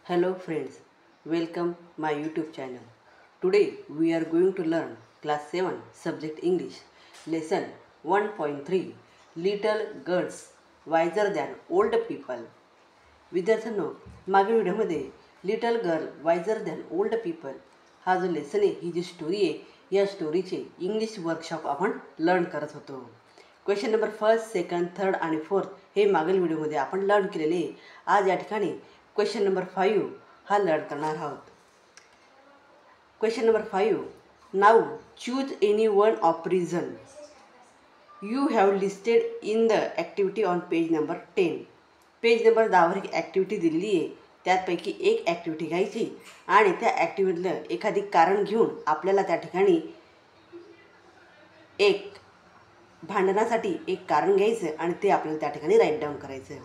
Hello friends, welcome my YouTube channel. Today we are going to learn class 7 subject English lesson 1.3 Little girls wiser than old people. विद्यार्थ्यांनो, मागील व्हिडिओमध्ये little girl wiser than old people हा जो lesson आहे, ही जी story आहे, या स्टोरीचे इंग्लिश वर्कशॉप आपण लर्न करत होतो. क्वेश्चन नंबर 1, 2, 3 आणि 4 हे मागील व्हिडिओमध्ये आपण लर्न केलेले आहे. आज या ठिकाणी क्वेश्चन नंबर 5 हा लर्न करणार आहोत. Question number 5, now choose any one of reason you have listed in the activity on page number 10. Page number 10वर एक ॲक्टिव्हिटी दिलेली आहे. त्यापैकी एक ॲक्टिव्हिटी घ्यायची आणि त्या ॲक्टिव्हिटीतलं एखादी कारण घेऊन आपल्याला त्या ठिकाणी एक भांडणासाठी एक कारण घ्यायचं आणि ते आपल्याला त्या ठिकाणी राईट डाऊन करायचं.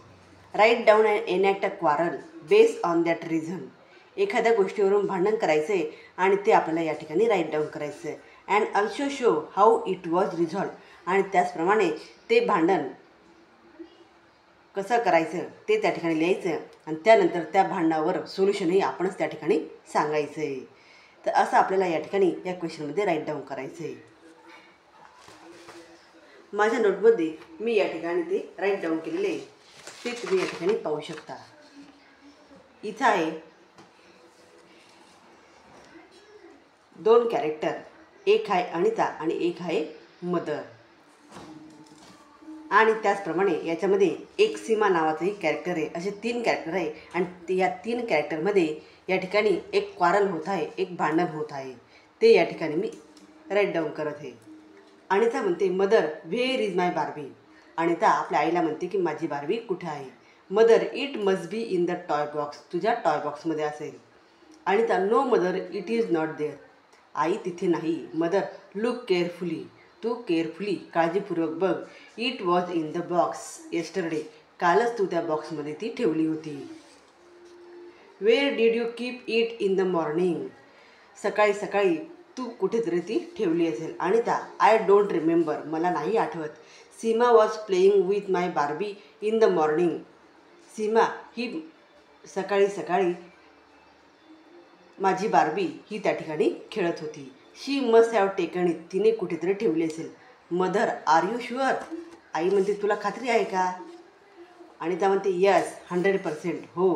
Write down and enact a quarrel based on that reason. एखाद्या गोष्टीवरून भांडण करायचं आहे आणि ते आपल्याला या ठिकाणी राईट डाऊन करायचं. And also show how it was resolve. आणि त्याचप्रमाणे ते भांडण कसं करायचं ते त्या ठिकाणी लिहायचं आणि त्यानंतर त्या भांडणावर सोल्युशनही आपणच त्या ठिकाणी सांगायचं आहे. तर असं आपल्याला या ठिकाणी या क्वेश्चनमध्ये राईट डाऊन करायचं आहे. माझ्या नोटमध्ये मी या ठिकाणी ते राईट डाऊन केलेले आहे, ते तुम्ही या ठिकाणी पाहू शकता. इथं आहे 2 कॅरेक्टर, एक आहे अनिता आणि एक आहे मदर. आणि त्याचप्रमाणे याच्यामध्ये एक सीमा नावाचंही कॅरेक्टर आहे. असे 3 कॅरेक्टर आहे आणि या 3 कॅरेक्टरमध्ये या ठिकाणी एक क्वारल होत आहे, एक भांडण होत आहे. ते या ठिकाणी मी राईट डाऊन करत आहे. अनिता म्हणते, mother where is my Barbie. Anita आपल्या आईला म्हणते की माझी बार्बी कुठे आहे. Mother it must be in the toy box. तुझ्या टॉय बॉक्समध्ये असेल. Anita no mother it is not there. आई तिथे नाही. Mother look carefully. तू केअरफुली काळजीपूर्वक बघ. It was in the box yesterday. कालच तू त्या बॉक्समध्ये ती ठेवली होती. Where did you keep it in the morning. सकाळी सकाळी तू कुठेतरी ती ठेवली असेल. Anita I don't remember. मला नाही आठवत. Seema was playing with my Barbie in the morning. Seema ही सकाळी सकाळी माझी बार्बी ही त्या ठिकाणी खेळत होती. She must have taken it. तिने कुठेतरी ठेवली असेल. Mother are you sure. आई म्हणते तुला खात्री आहे का. अनिता म्हणते यस 100%. हो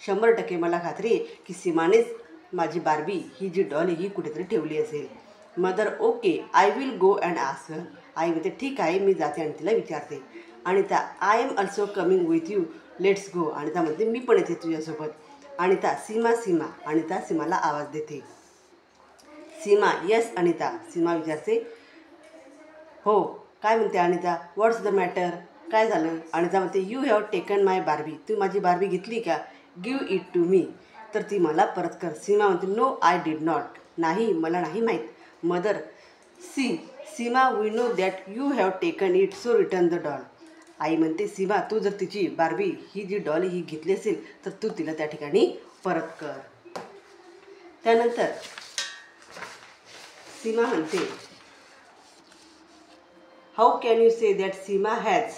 100% मला खात्री आहे की सीमानेच माझी बार्बी ही जी डॉल ही कुठेतरी ठेवली असेल. Mother okay I will go and ask her. आई म्हणते ठीक आहे, मी जाते आणि तिला विचारते. Anita I am also coming with you let's go. Anita म्हणते मी पण येते तुझ्यासोबत. अनिता सीमा सीमा. अनिता सीमाला आवाज देते. सीमा यस अनिता. सीमा विचारते हो काय म्हणते अनिता. व्हॉट्स द मॅटर. काय झालं. अनिता म्हणते you have taken my Barbie. तू माझी बार्बी घेतली का. Give it to me. तर ती मला परत कर. सीमा म्हणते नो आय डिड नॉट. नाही मला नाही माहीत. Mother see Seema we know that you have taken it so return the doll. आई म्हणते सीमा तू जर तिची बार्बी ही जी डॉल ही घेतली असेल तर तू तिला त्या ठिकाणी परत कर. त्यानंतर सीमा म्हणते how can you say that Seema has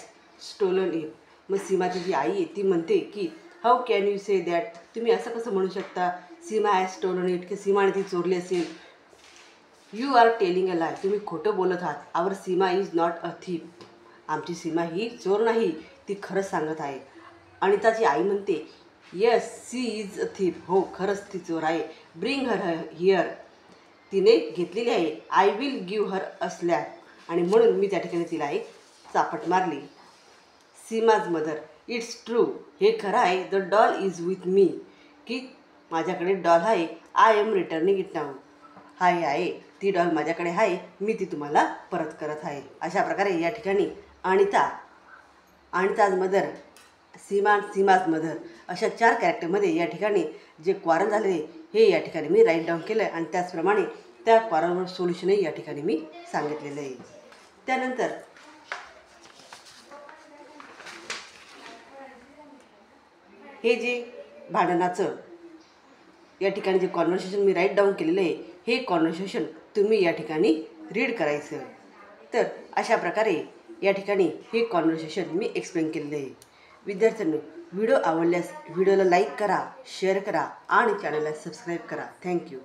stolen it. मग सीमाची जी आई आहे ती म्हणते की how can you say that. तुम्ही असं कसं म्हणू शकता सीमा हॅज स्टोलन इट की सीमाने ती चोरली असेल. यू आर टेलिंग अ लाय. तुम्ही खोटं बोलत आहात. आवर सीमा इज नॉट अ थीप. आमची सीमा ही चोर नाही, ती खरंच सांगत आहे. अनिताची आई म्हणते yes she is a thief. हो खरंच ती चोर आहे. Bring her here. तिने घेतलेली आहे. I will give her a slap. आणि म्हणून मी त्या ठिकाणी तिला एक चापट मारली. Seema's mother it's true. हे खरं आहे. The doll is with me. की माझ्याकडे डॉल आहे. I am returning it now. हाय आहे ती डॉल माझ्याकडे आहे, मी ती तुम्हाला परत करत आहे. अशा प्रकारे या ठिकाणी अनिताज मदर, सीमाज मदर अशा 4 कॅरेक्टरमध्ये या ठिकाणी जे क्वारल झाले हे या ठिकाणी मी राईट डाऊन केलं आणि त्याचप्रमाणे त्या क्वारलवर सोल्युशनही या ठिकाणी मी सांगितलेलं आहे. त्यानंतर हे जे भांडणाचं या ठिकाणी जे कॉन्व्हर्सेशन मी राईट डाऊन केलेलं आहे हे कॉन्व्हर्सेशन तुम्ही या ठिकाणी रीड करायचं. तर अशा प्रकारे या ठिकाणी हे कॉन्व्हर्सेशन मी एक्सप्लेन केलेलं आहे. विद्यार्थ्यांनो व्हिडिओ आवडल्यास व्हिडिओला लाईक करा, शेअर करा आणि चॅनलला सबस्क्राईब करा. थँक्यू.